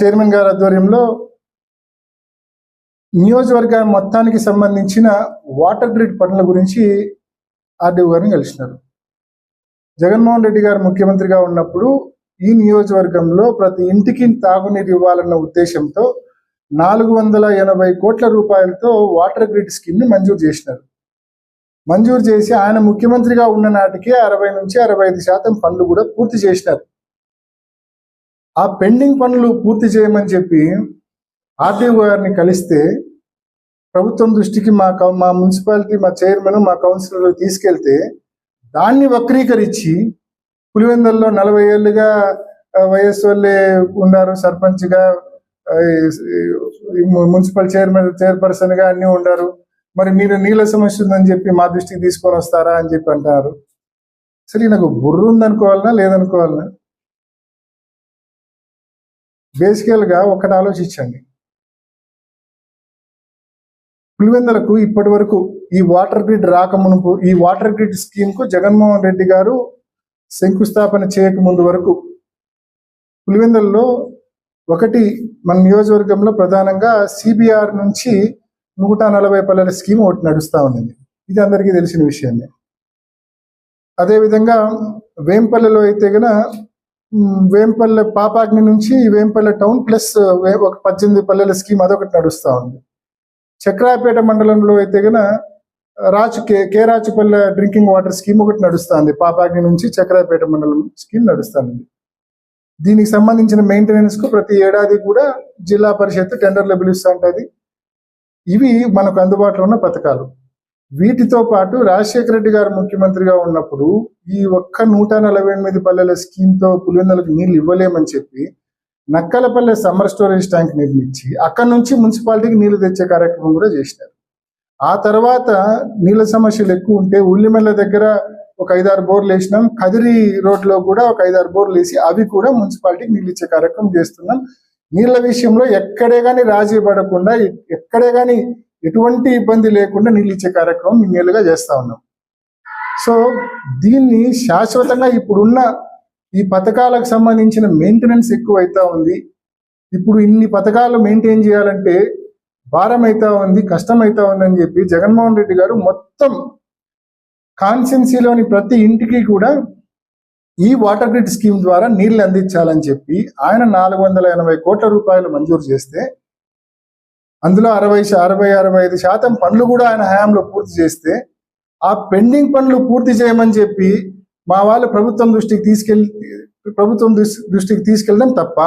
Chairman గారి ఆధ్వర్యంలో నియోజకవర్గం మొత్తానికి సంబంధించిన వాటర్ గ్రిడ్ పనుల గురించి ఆర్డీఓ గారిని కలిసినారు. జగన్మోహన్ రెడ్డి గారు ముఖ్యమంత్రిగా ఉన్నప్పుడు ఈ నియోజకవర్గంలో ప్రతి ఇంటికి తాగునీరు ఇవ్వాలన్న ఉద్దేశంతో 480 కోట్ల రూపాయలతో వాటర్ గ్రిడ్ స్కీమ్ ని మంజూరు చేసినారు. మంజూరు చేసి ఆయన ముఖ్యమంత్రిగా ఉన్న నాటికి 60 నుంచి 65% పనులు కూడా పూర్తి చేసినారు. ఆ పెండింగ్ పనులు పూర్తి చేయమని చెప్పి ఆర్డీఓ గారిని కలిస్తే ప్రభుత్వం దృష్టికి మా మున్సిపాలిటీ, మా చైర్మన్, మా కౌన్సిలర్ తీసుకెళ్తే దాన్ని వక్రీకరించి పులివెందుల్లో 40 ఏళ్ళుగా వైఎస్ వాళ్ళే ఉన్నారు, సర్పంచ్గా, మున్సిపల్ చైర్పర్సన్ గా అన్ని ఉన్నారు, మరి మీరు నీళ్ళ సమస్య ఉందని చెప్పి మా దృష్టికి తీసుకొని వస్తారా అని చెప్పి అంటారు. సరే, నాకు బుర్ర ఉందనుకోవాలనా లేదనుకోవాలనా? బేసికల్ గా ఒకటి ఆలోచించండి. పులివెందులకు ఇప్పటి వరకు ఈ వాటర్ గ్రిడ్ రాకమునుపు, ఈ వాటర్ గ్రిడ్ స్కీమ్ కు జగన్మోహన్ రెడ్డి గారు శంకుస్థాపన చేయక ముందు వరకు పులివెందుల్లో ఒకటి మన నియోజకవర్గంలో ప్రధానంగా సిబిఆర్ నుంచి 140 పల్లెల స్కీమ్ ఒకటి నడుస్తూ ఉండింది. ఇది అందరికీ తెలిసిన విషయమే. అదేవిధంగా వేంపల్లెలో అయితే గన వేంపల్లె పాపాగ్ని నుంచి వేంపల్లె టౌన్ ప్లస్ ఒక 18 పల్లెల స్కీమ్ అదొకటి నడుస్తూ ఉంది. చక్రాపేట మండలంలో అయితే గన రాచుపల్లె డ్రింకింగ్ వాటర్ స్కీమ్ ఒకటి నడుస్తుంది. పాపాగ్ని నుంచి చక్రాపేట మండలం స్కీమ్ నడుస్తుంది. దీనికి సంబంధించిన మెయింటెనెన్స్ కు ప్రతి ఏడాది కూడా జిల్లా పరిషత్ టెండర్లు పిలుస్తూ ఉంటుంది. ఇవి మనకు అందుబాటులో ఉన్న పథకాలు. వీటితో పాటు రాజశేఖర రెడ్డి గారు ముఖ్యమంత్రిగా ఉన్నప్పుడు ఈ ఒక్క 148 పల్లెల స్కీమ్ తో పులివెందులకు నీళ్లు ఇవ్వలేమని చెప్పి నక్కలపల్లె సమ్మర్ స్టోరేజ్ ట్యాంక్ నిర్మించి అక్కడి నుంచి మున్సిపాలిటీకి నీళ్లు తెచ్చే కార్యక్రమం కూడా చేసినారు. ఆ తర్వాత నీళ్ళ సమస్యలు ఎక్కువ ఉంటే ఉల్లిమెల్ల దగ్గర ఒక 5-6 బోర్లు వేసినాం. కదిరి రోడ్లో కూడా ఒక 5-6 బోర్లు వేసి అవి కూడా మున్సిపాలిటీకి నీళ్ళు ఇచ్చే కార్యక్రమం చేస్తున్నాం. నీళ్ళ విషయంలో ఎక్కడే కానీ రాజీ పడకుండా, ఎక్కడే కానీ ఎటువంటి ఇబ్బంది లేకుండా నీళ్ళు ఇచ్చే కార్యక్రమం ఇన్నేళ్ళుగా చేస్తా ఉన్నాం. సో దీన్ని శాశ్వతంగా ఇప్పుడున్న ఈ పథకాలకు సంబంధించిన మెయింటెనెన్స్ ఎక్కువ అవుతా ఉంది. ఇప్పుడు ఇన్ని పథకాలు మెయింటైన్ చేయాలంటే భారం అవుతా ఉంది, కష్టం అవుతా ఉంది అని చెప్పి జగన్మోహన్ రెడ్డి గారు మొత్తం కాన్స్టిట్యున్సీలోని ప్రతి ఇంటికి కూడా ఈ వాటర్ గ్రిడ్ స్కీమ్ ద్వారా నీళ్లు అందించాలని చెప్పి ఆయన 480 కోట్ల రూపాయలు మంజూరు చేస్తే అందులో 65% పనులు కూడా ఆయన హయాంలో పూర్తి చేస్తే ఆ పెండింగ్ పనులు పూర్తి చేయమని చెప్పి మా వాళ్ళు ప్రభుత్వం దృష్టికి తీసుకెళ్ళడం తప్ప